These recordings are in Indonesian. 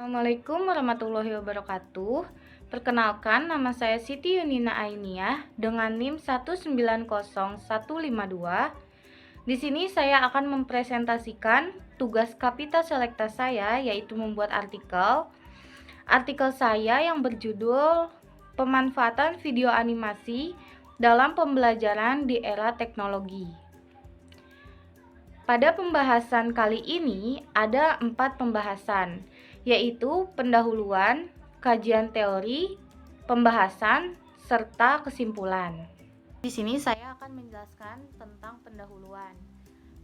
Assalamualaikum warahmatullahi wabarakatuh. Perkenalkan, nama saya Siti Yunina Ainiyah dengan NIM 1900152. Di sini saya akan mempresentasikan tugas Kapita Selekta saya, yaitu membuat artikel. Artikel saya yang berjudul Pemanfaatan Video Animasi dalam Pembelajaran di Era Teknologi. Pada pembahasan kali ini ada 4 pembahasan, yaitu pendahuluan, kajian teori, pembahasan, serta kesimpulan. Di sini saya akan menjelaskan tentang pendahuluan.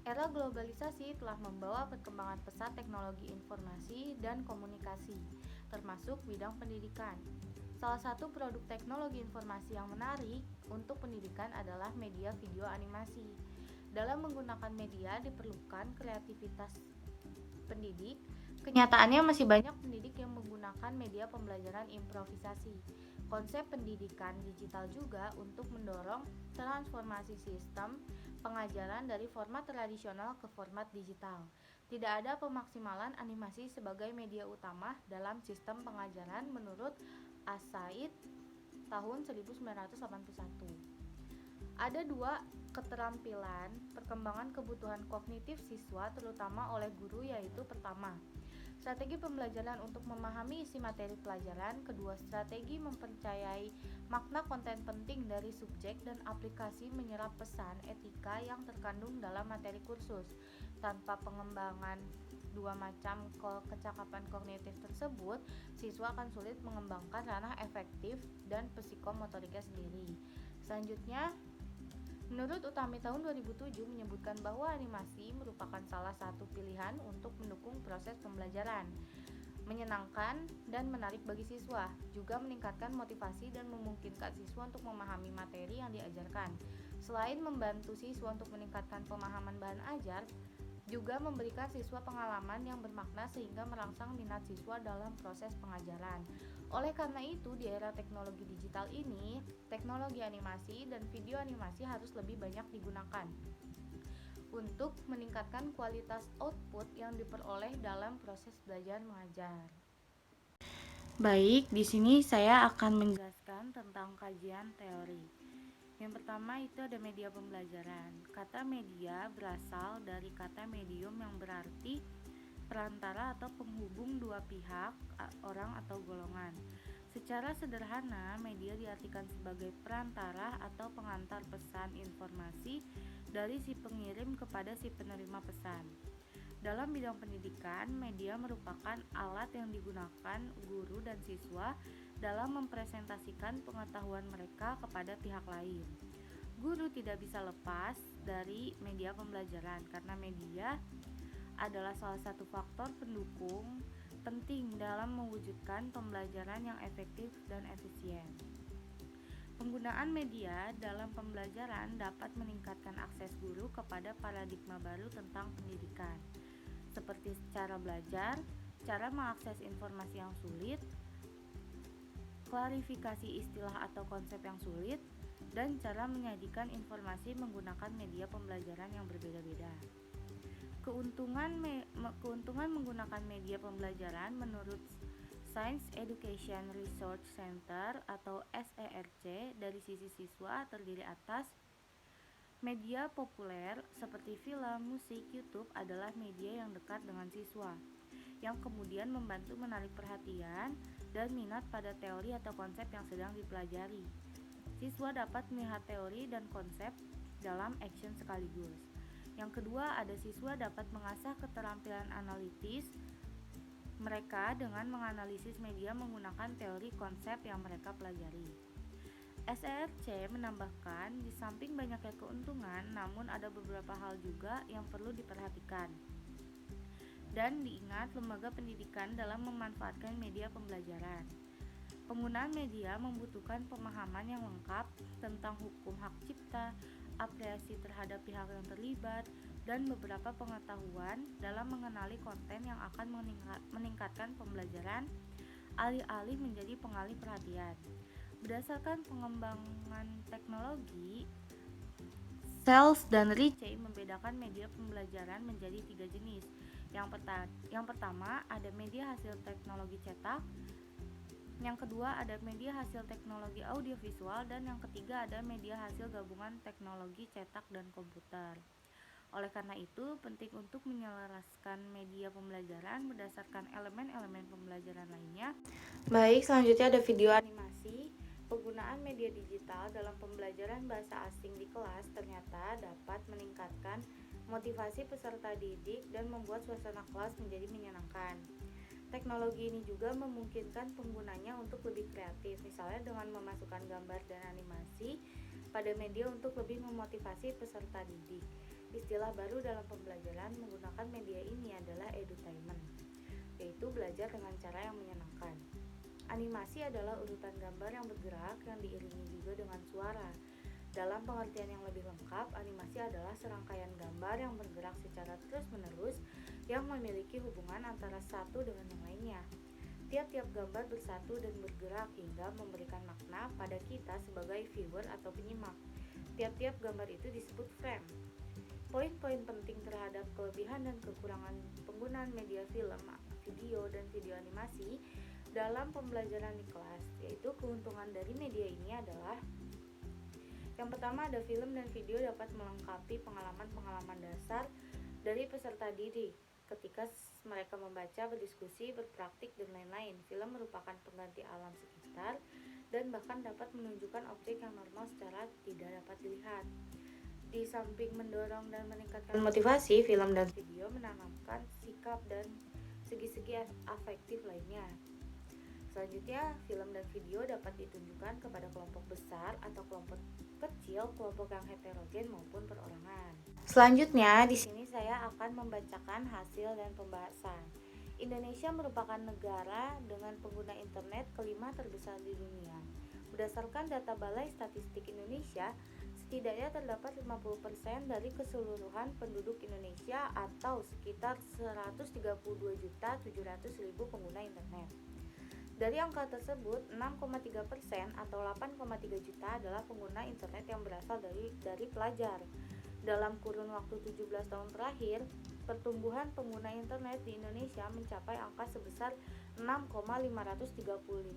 Era globalisasi telah membawa perkembangan pesat teknologi informasi dan komunikasi, termasuk bidang pendidikan. Salah satu produk teknologi informasi yang menarik untuk pendidikan adalah media video animasi. Dalam menggunakan media diperlukan kreativitas pendidik. Kenyataannya masih banyak pendidik yang menggunakan media pembelajaran improvisasi. Konsep pendidikan digital juga untuk mendorong transformasi sistem pengajaran dari format tradisional ke format digital. Tidak ada pemaksimalan animasi sebagai media utama dalam sistem pengajaran menurut Asaid tahun 1981. Ada 2 keterampilan perkembangan kebutuhan kognitif siswa terutama oleh guru, yaitu pertama, strategi pembelajaran untuk memahami isi materi pelajaran. Kedua, strategi mempercayai makna konten penting dari subjek dan aplikasi menyerap pesan etika yang terkandung dalam materi kursus. Tanpa pengembangan 2 macam kecakapan kognitif tersebut, siswa akan sulit mengembangkan ranah efektif dan psikomotoriknya sendiri. Selanjutnya, menurut Utami tahun 2007 menyebutkan bahwa animasi merupakan salah satu pilihan untuk mendukung proses pembelajaran, menyenangkan dan menarik bagi siswa, juga meningkatkan motivasi dan memungkinkan siswa untuk memahami materi yang diajarkan. Selain membantu siswa untuk meningkatkan pemahaman bahan ajar, juga memberikan siswa pengalaman yang bermakna sehingga merangsang minat siswa dalam proses pengajaran. Oleh karena itu, di era teknologi digital ini, teknologi animasi dan video animasi harus lebih banyak digunakan untuk meningkatkan kualitas output yang diperoleh dalam proses belajar mengajar. Baik, di sini saya akan menjelaskan tentang kajian teori. Yang pertama itu ada media pembelajaran. Kata media berasal dari kata medium yang berarti perantara atau penghubung dua pihak, orang atau golongan. Secara sederhana, media diartikan sebagai perantara atau pengantar pesan informasi dari si pengirim kepada si penerima pesan. Dalam bidang pendidikan, media merupakan alat yang digunakan guru dan siswa dalam mempresentasikan pengetahuan mereka kepada pihak lain. Guru tidak bisa lepas dari media pembelajaran karena media adalah salah satu faktor pendukung penting dalam mewujudkan pembelajaran yang efektif dan efisien. Penggunaan media dalam pembelajaran dapat meningkatkan akses guru kepada paradigma baru tentang pendidikan, seperti cara belajar, cara mengakses informasi yang sulit, klarifikasi istilah atau konsep yang sulit, dan cara menyajikan informasi menggunakan media pembelajaran yang berbeda-beda. Keuntungan menggunakan media pembelajaran menurut Science Education Research Center atau SERC dari sisi siswa terdiri atas media populer seperti film, musik, YouTube adalah media yang dekat dengan siswa, yang kemudian membantu menarik perhatian dan minat pada teori atau konsep yang sedang dipelajari. Siswa dapat melihat teori dan konsep dalam action sekaligus. Yang kedua, ada siswa dapat mengasah keterampilan analitis mereka dengan menganalisis media menggunakan teori konsep yang mereka pelajari. SERC menambahkan, di samping banyaknya keuntungan, namun ada beberapa hal juga yang perlu diperhatikan dan diingat lembaga pendidikan dalam memanfaatkan media pembelajaran. Penggunaan media membutuhkan pemahaman yang lengkap tentang hukum hak cipta, apresiasi terhadap pihak yang terlibat, dan beberapa pengetahuan dalam mengenali konten yang akan meningkatkan pembelajaran, alih-alih menjadi pengalih perhatian. Berdasarkan pengembangan teknologi, Sells dan Ritchie membedakan media pembelajaran menjadi 3 jenis, Yang pertama ada media hasil teknologi cetak, yang kedua ada media hasil teknologi audiovisual, dan yang ketiga ada media hasil gabungan teknologi cetak dan komputer. Oleh karena itu, penting untuk menyelaraskan media pembelajaran berdasarkan elemen-elemen pembelajaran lainnya. Baik, selanjutnya ada video animasi. Penggunaan media digital dalam pembelajaran bahasa asing di kelas ternyata dapat meningkatkan motivasi peserta didik dan membuat suasana kelas menjadi menyenangkan. Teknologi ini juga memungkinkan penggunanya untuk lebih kreatif, misalnya dengan memasukkan gambar dan animasi pada media untuk lebih memotivasi peserta didik. Istilah baru dalam pembelajaran menggunakan media ini adalah edutainment, yaitu belajar dengan cara yang menyenangkan. Animasi adalah urutan gambar yang bergerak yang diiringi juga dengan suara. Dalam pengertian yang lebih lengkap, animasi adalah serangkaian gambar yang bergerak secara terus-menerus yang memiliki hubungan antara satu dengan yang lainnya. Tiap-tiap gambar bersatu dan bergerak hingga memberikan makna pada kita sebagai viewer atau penyimak. Tiap-tiap gambar itu disebut frame. Poin-poin penting terhadap kelebihan dan kekurangan penggunaan media film, video, dan video animasi dalam pembelajaran di kelas, yaitu keuntungan dari media ini adalah: yang pertama ada film dan video dapat melengkapi pengalaman-pengalaman dasar dari peserta didik ketika mereka membaca, berdiskusi, berpraktik, dan lain-lain. Film merupakan pengganti alam sekitar dan bahkan dapat menunjukkan objek yang normal secara tidak dapat dilihat. Di samping mendorong dan meningkatkan motivasi, film dan video menanamkan sikap dan segi-segi afektif lainnya. Selanjutnya, film dan video dapat ditunjukkan kepada kelompok besar atau kelompok kecil, kelompok yang heterogen maupun perorangan. Selanjutnya, di sini saya akan membacakan hasil dan pembahasan. Indonesia merupakan negara dengan pengguna internet kelima terbesar di dunia. Berdasarkan data Balai Statistik Indonesia, setidaknya terdapat 50% dari keseluruhan penduduk Indonesia atau sekitar 132.700.000 pengguna internet. Dari angka tersebut, 6,3% atau 8,3 juta adalah pengguna internet yang berasal dari pelajar. Dalam kurun waktu 17 tahun terakhir, pertumbuhan pengguna internet di Indonesia mencapai angka sebesar 6,535,0%.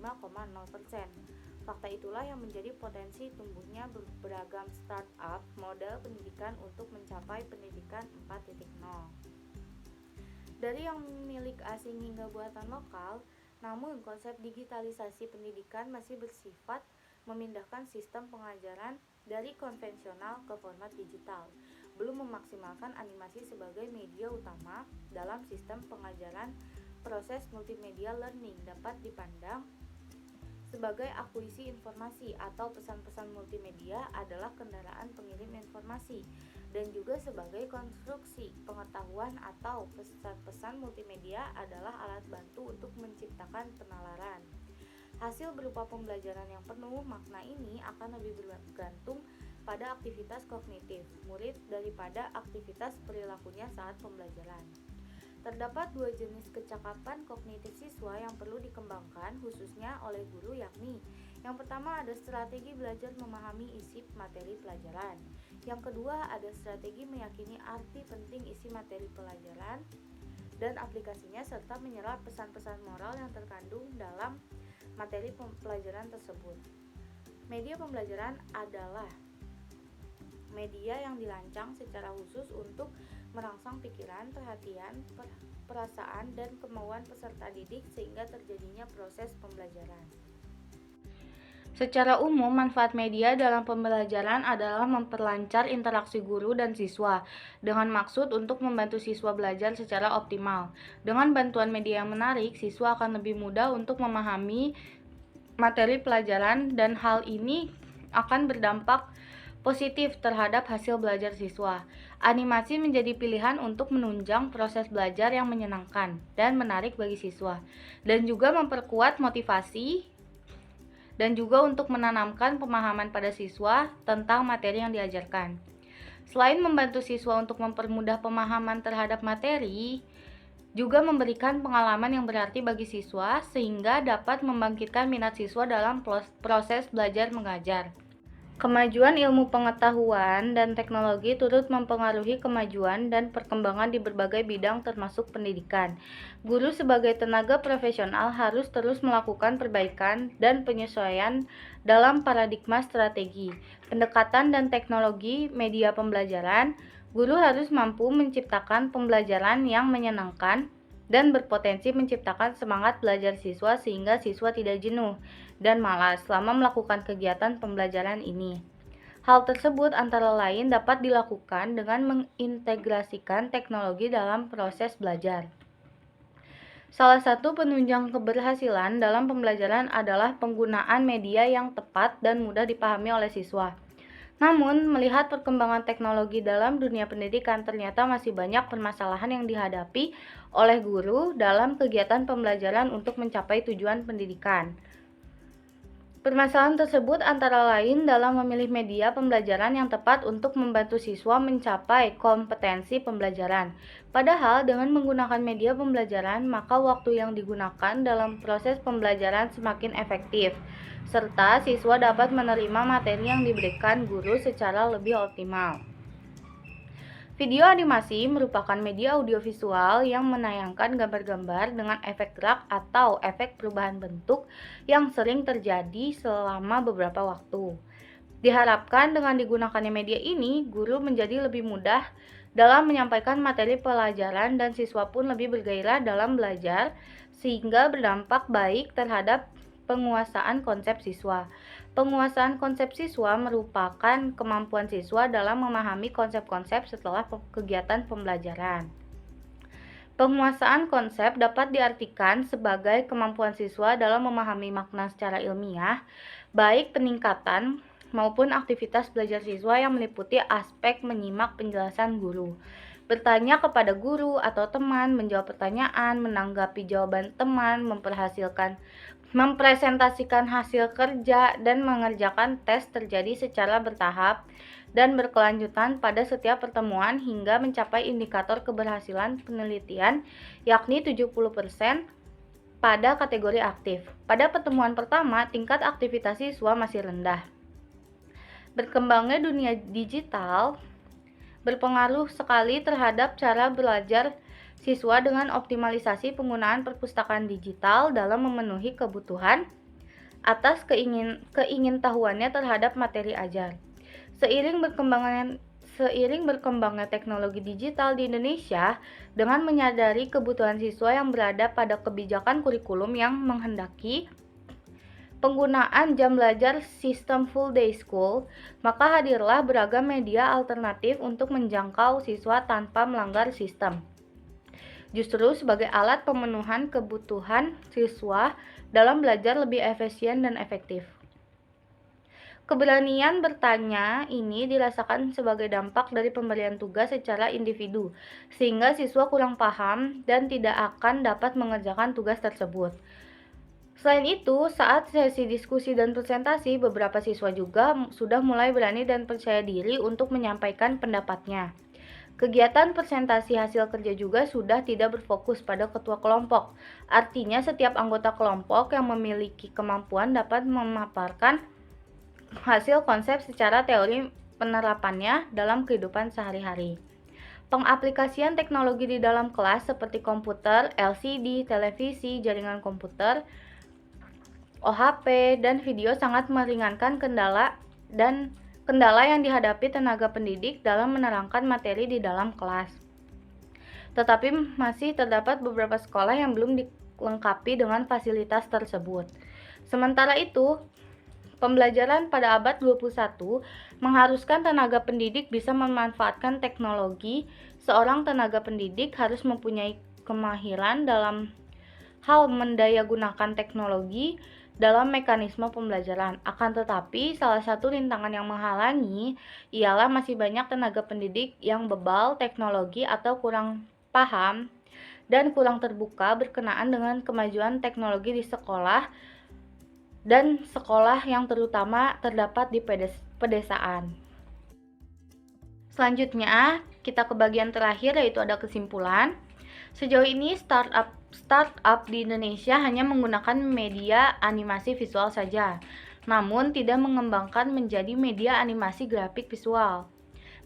Fakta itulah yang menjadi potensi tumbuhnya beragam startup model pendidikan untuk mencapai pendidikan 4.0. Dari yang milik asing hingga buatan lokal, namun konsep digitalisasi pendidikan masih bersifat memindahkan sistem pengajaran dari konvensional ke format digital, belum memaksimalkan animasi sebagai media utama dalam sistem pengajaran. Proses multimedia learning dapat dipandang sebagai akuisisi informasi atau pesan-pesan multimedia adalah kendaraan pengirim informasi, dan juga sebagai konstruksi pengetahuan atau pesan-pesan multimedia adalah alat bantu untuk menciptakan penalaran. Hasil berupa pembelajaran yang penuh makna ini akan lebih bergantung pada aktivitas kognitif murid daripada aktivitas perilakunya saat pembelajaran. Terdapat dua jenis kecakapan kognitif siswa yang perlu dikembangkan khususnya oleh guru, yakni yang pertama ada strategi belajar memahami isi materi pelajaran. Yang kedua ada strategi meyakini arti penting isi materi pelajaran dan aplikasinya serta menyerap pesan-pesan moral yang terkandung dalam materi pelajaran tersebut. Media pembelajaran adalah media yang dirancang secara khusus untuk merangsang pikiran, perhatian, perasaan, dan kemauan peserta didik sehingga terjadinya proses pembelajaran. Secara umum, manfaat media dalam pembelajaran adalah memperlancar interaksi guru dan siswa dengan maksud untuk membantu siswa belajar secara optimal. Dengan bantuan media yang menarik, siswa akan lebih mudah untuk memahami materi pelajaran dan hal ini akan berdampak positif terhadap hasil belajar siswa. Animasi menjadi pilihan untuk menunjang proses belajar yang menyenangkan dan menarik bagi siswa, dan juga memperkuat motivasi dan juga untuk menanamkan pemahaman pada siswa tentang materi yang diajarkan. Selain membantu siswa untuk mempermudah pemahaman terhadap materi, juga memberikan pengalaman yang berarti bagi siswa sehingga dapat membangkitkan minat siswa dalam proses belajar mengajar. Kemajuan ilmu pengetahuan dan teknologi turut mempengaruhi kemajuan dan perkembangan di berbagai bidang termasuk pendidikan. Guru sebagai tenaga profesional harus terus melakukan perbaikan dan penyesuaian dalam paradigma strategi, pendekatan dan teknologi media pembelajaran. Guru harus mampu menciptakan pembelajaran yang menyenangkan dan berpotensi menciptakan semangat belajar siswa sehingga siswa tidak jenuh dan malas selama melakukan kegiatan pembelajaran ini. Hal tersebut antara lain dapat dilakukan dengan mengintegrasikan teknologi dalam proses belajar. Salah satu penunjang keberhasilan dalam pembelajaran adalah penggunaan media yang tepat dan mudah dipahami oleh siswa. Namun, melihat perkembangan teknologi dalam dunia pendidikan, ternyata masih banyak permasalahan yang dihadapi oleh guru dalam kegiatan pembelajaran untuk mencapai tujuan pendidikan. Permasalahan tersebut antara lain dalam memilih media pembelajaran yang tepat untuk membantu siswa mencapai kompetensi pembelajaran. Padahal dengan menggunakan media pembelajaran, maka waktu yang digunakan dalam proses pembelajaran semakin efektif, serta siswa dapat menerima materi yang diberikan guru secara lebih optimal. Video animasi merupakan media audiovisual yang menayangkan gambar-gambar dengan efek gerak atau efek perubahan bentuk yang sering terjadi selama beberapa waktu. Diharapkan dengan digunakannya media ini, guru menjadi lebih mudah dalam menyampaikan materi pelajaran dan siswa pun lebih bergairah dalam belajar sehingga berdampak baik terhadap penguasaan konsep siswa. Penguasaan konsep siswa merupakan kemampuan siswa dalam memahami konsep-konsep setelah kegiatan pembelajaran. Penguasaan konsep dapat diartikan sebagai kemampuan siswa dalam memahami makna secara ilmiah, baik peningkatan maupun aktivitas belajar siswa yang meliputi aspek menyimak penjelasan guru, bertanya kepada guru atau teman, menjawab pertanyaan, menanggapi jawaban teman, mempresentasikan hasil kerja, dan mengerjakan tes terjadi secara bertahap dan berkelanjutan pada setiap pertemuan hingga mencapai indikator keberhasilan penelitian yakni 70% pada kategori aktif. Pada pertemuan pertama, tingkat aktivitas siswa masih rendah. Berkembangnya dunia digital berpengaruh sekali terhadap cara belajar siswa dengan optimalisasi penggunaan perpustakaan digital dalam memenuhi kebutuhan atas keingintahuannya terhadap materi ajar. Seiring berkembangnya teknologi digital di Indonesia, dengan menyadari kebutuhan siswa yang berada pada kebijakan kurikulum yang menghendaki penggunaan jam belajar sistem full day school, maka hadirlah beragam media alternatif untuk menjangkau siswa tanpa melanggar sistem. Justru sebagai alat pemenuhan kebutuhan siswa dalam belajar lebih efisien dan efektif. Keberanian bertanya ini dirasakan sebagai dampak dari pemberian tugas secara individu, sehingga siswa kurang paham dan tidak akan dapat mengerjakan tugas tersebut. Selain itu, saat sesi diskusi dan presentasi, beberapa siswa juga sudah mulai berani dan percaya diri untuk menyampaikan pendapatnya. Kegiatan presentasi hasil kerja juga sudah tidak berfokus pada ketua kelompok. Artinya, setiap anggota kelompok yang memiliki kemampuan dapat memaparkan hasil konsep secara teori penerapannya dalam kehidupan sehari-hari. Pengaplikasian teknologi di dalam kelas seperti komputer, LCD, televisi, jaringan komputer, OHP, dan video sangat meringankan kendala yang dihadapi tenaga pendidik dalam menerangkan materi di dalam kelas. Tetapi masih terdapat beberapa sekolah yang belum dilengkapi dengan fasilitas tersebut. Sementara itu, pembelajaran pada abad 21 mengharuskan tenaga pendidik bisa memanfaatkan teknologi. Seorang tenaga pendidik harus mempunyai kemahiran dalam hal mendayagunakan teknologi dalam mekanisme pembelajaran. Akan tetapi, salah satu rintangan yang menghalangi ialah masih banyak tenaga pendidik yang bebal teknologi atau kurang paham dan kurang terbuka berkenaan dengan kemajuan teknologi di sekolah dan sekolah yang terutama terdapat di pedesaan. Selanjutnya, kita ke bagian terakhir yaitu ada kesimpulan. Sejauh ini startup di Indonesia hanya menggunakan media animasi visual saja. namun tidak mengembangkan menjadi media animasi grafik visual.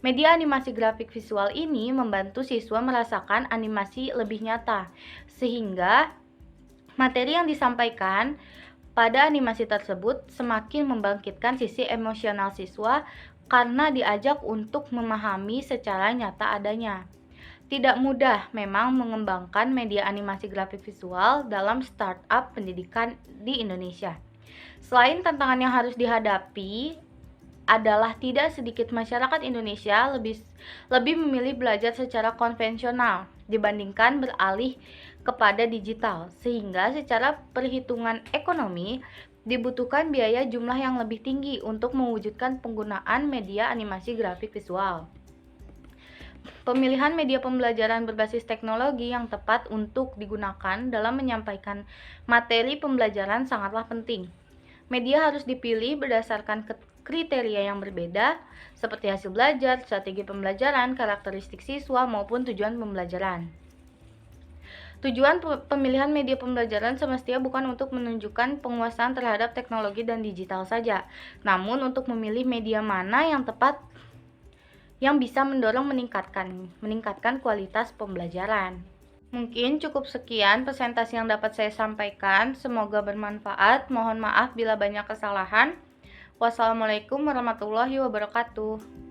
Media animasi grafik visual ini membantu siswa merasakan animasi lebih nyata, sehingga materi yang disampaikan pada animasi tersebut semakin membangkitkan sisi emosional siswa karena diajak untuk memahami secara nyata adanya. Tidak mudah memang mengembangkan media animasi grafik visual dalam startup pendidikan di Indonesia. Selain tantangan yang harus dihadapi adalah tidak sedikit masyarakat Indonesia lebih memilih belajar secara konvensional dibandingkan beralih kepada digital, sehingga secara perhitungan ekonomi dibutuhkan biaya jumlah yang lebih tinggi untuk mewujudkan penggunaan media animasi grafik visual. Pemilihan media pembelajaran berbasis teknologi yang tepat untuk digunakan dalam menyampaikan materi pembelajaran sangatlah penting. Media harus dipilih berdasarkan kriteria yang berbeda, seperti hasil belajar, strategi pembelajaran, karakteristik siswa, maupun tujuan pembelajaran. Tujuan pemilihan media pembelajaran semestinya bukan untuk menunjukkan penguasaan terhadap teknologi dan digital saja, namun untuk memilih media mana yang tepat yang bisa mendorong meningkatkan kualitas pembelajaran. Mungkin cukup sekian presentasi yang dapat saya sampaikan. Semoga bermanfaat. Mohon maaf bila banyak kesalahan. Wassalamualaikum warahmatullahi wabarakatuh.